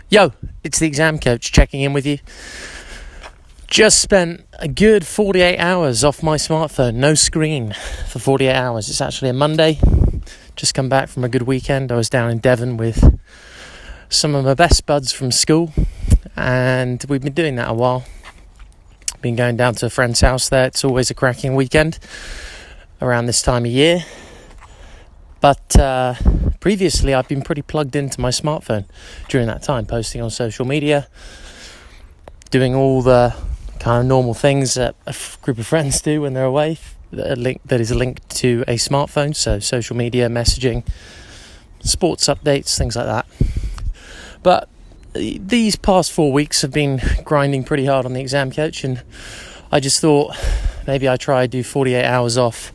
Yo, it's the exam coach checking in with you. Just spent a good 48 hours off my smartphone, no screen for 48 hours. It's actually a Monday. Just come back from a good weekend. I was down in Devon with some of my best buds from school, and we've been doing that a while. Been going down to a friend's house there. It's always a cracking weekend around this time of year. But previously, I've been pretty plugged into my smartphone during that time, posting on social media, doing all the kind of normal things that a group of friends do when they're away, that is linked to a smartphone, so social media, messaging, sports updates, things like that. But these past 4 weeks have been grinding pretty hard on the exam coach, and I just thought maybe I try do 48 hours off,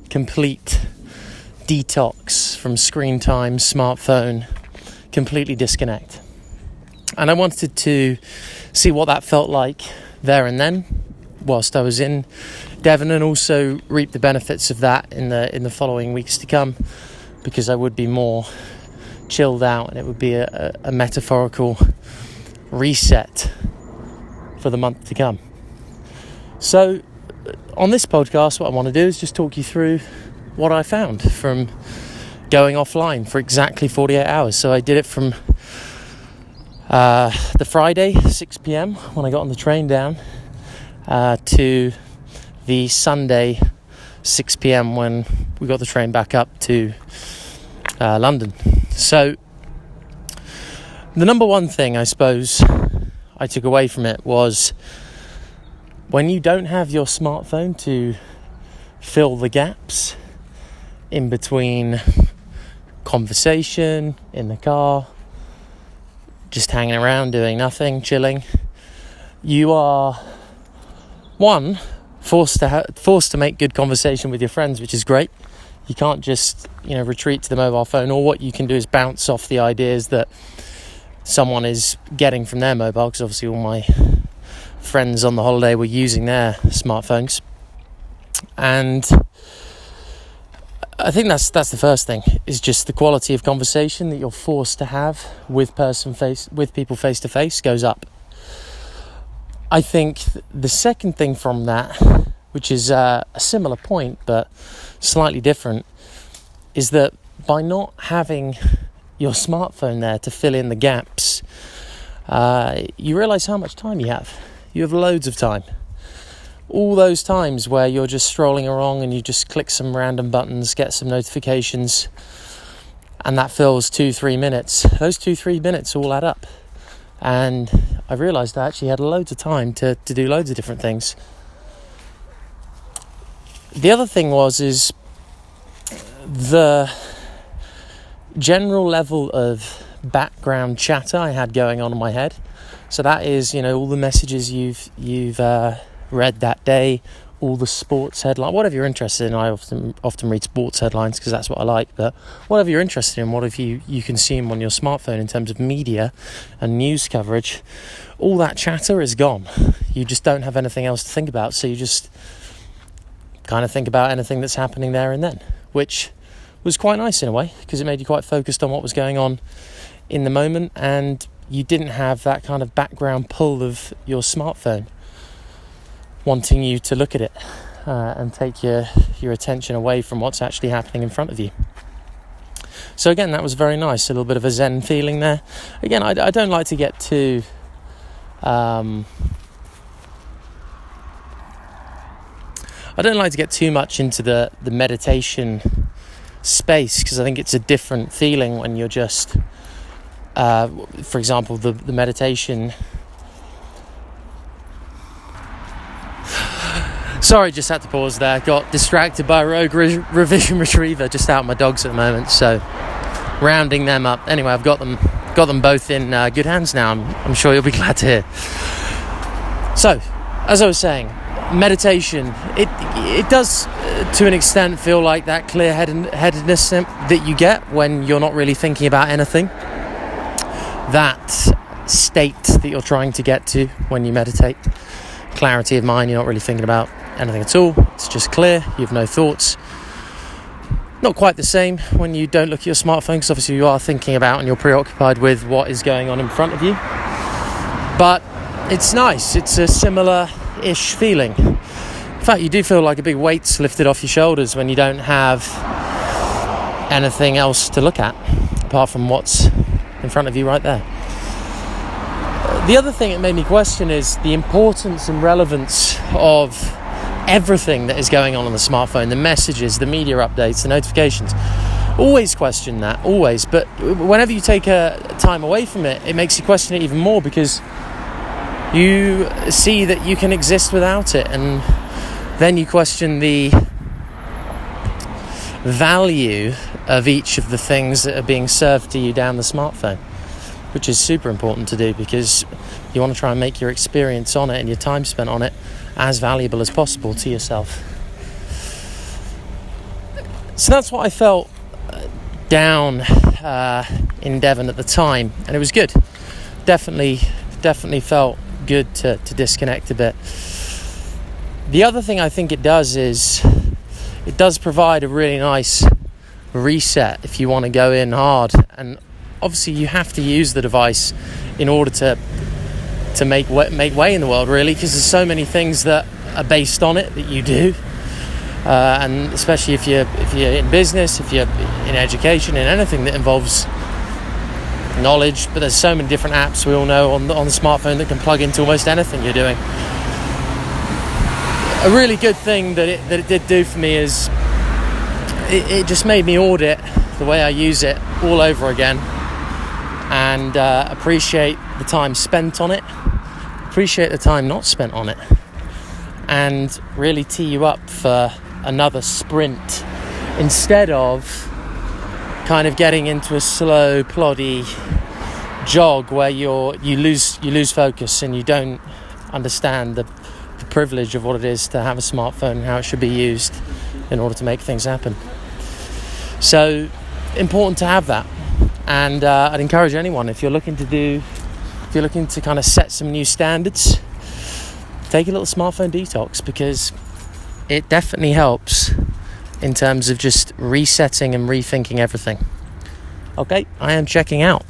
complete detox from screen time, smartphone, completely disconnect. And I wanted to see what that felt like there and then whilst I was in Devon, and also reap the benefits of that in the following weeks to come, because I would be more chilled out and it would be a metaphorical reset for the month to come. So on this podcast, what I want to do is just talk you through what I found from going offline for exactly 48 hours. So I did it from the Friday, 6 p.m. when I got on the train down, to the Sunday, 6 p.m. when we got the train back up to London. So the number one thing I suppose I took away from it was, when you don't have your smartphone to fill the gaps in between conversation, in the car, just hanging around, doing nothing, chilling, you are, one, forced to make good conversation with your friends, which is great. You can't just, retreat to the mobile phone. Or what you can do is bounce off the ideas that someone is getting from their mobile, because obviously all my friends on the holiday were using their smartphones. And I think that's the first thing, is just the quality of conversation that you're forced to have with people face to face goes up. I think the second thing from that, which is a similar point but slightly different, is that by not having your smartphone there to fill in the gaps, you realise how much time you have. You have loads of time. All those times where you're just strolling along and you just click some random buttons, get some notifications, and that fills 2-3 minutes. Those 2-3 minutes all add up. And I realised I actually had loads of time to do loads of different things. The other thing is the general level of background chatter I had going on in my head. So that is, all the messages you've read that day, all the sports headlines, whatever you're interested in. I often read sports headlines because that's what I like, but whatever you're interested in, whatever you consume on your smartphone in terms of media and news coverage, all that chatter is gone. You just don't have anything else to think about, so you just kind of think about anything that's happening there and then, which was quite nice in a way, because it made you quite focused on what was going on in the moment, and you didn't have that kind of background pull of your smartphone wanting you to look at it and take your attention away from what's actually happening in front of you. So again, that was very nice, a little bit of a zen feeling there. Again, I don't like to get too much into the meditation space, because I think it's a different feeling when you're just for example, the meditation. Sorry, just had to pause there. Got distracted by a rogue revision retriever just out with my dogs at the moment, so rounding them up. Anyway, I've got them both in good hands now. I'm sure you'll be glad to hear. So, as I was saying, meditation, it does to an extent feel like that clear-headedness that you get when you're not really thinking about anything. That state that you're trying to get to when you meditate. Clarity of mind, you're not really thinking about anything at all. It's just clear, you have no thoughts. Not quite the same when you don't look at your smartphone, because obviously you are thinking about and you're preoccupied with what is going on in front of you. But it's nice. It's a similar-ish feeling. In fact, you do feel like a big weight's lifted off your shoulders when you don't have anything else to look at apart from what's in front of you right there. The other thing it made me question is the importance and relevance of everything that is going on the smartphone, the messages, the media updates, the notifications. Always question that, always. But whenever you take a time away from it, it makes you question it even more, because you see that you can exist without it, and then you question the value of each of the things that are being served to you down the smartphone, which is super important to do, because you want to try and make your experience on it and your time spent on it as valuable as possible to yourself. So that's what I felt down in Devon at the time, and it was good. Definitely felt good to disconnect a bit. The other thing I think it does is it does provide a really nice reset if you want to go in hard, and obviously you have to use the device in order to make way in the world, really, because there's so many things that are based on it that you do, and especially if you're in business, if you're in education, in anything that involves knowledge. But there's so many different apps we all know on the smartphone that can plug into almost anything you're doing. A really good thing that it did do for me is it just made me audit the way I use it all over again, and appreciate the time spent on it, appreciate the time not spent on it, and really tee you up for another sprint, instead of kind of getting into a slow, ploddy jog where you lose focus and you don't understand the privilege of what it is to have a smartphone and how it should be used in order to make things happen. So important to have that. And I'd encourage anyone, if you're looking to kind of set some new standards, take a little smartphone detox, because it definitely helps in terms of just resetting and rethinking everything. Okay, I am checking out.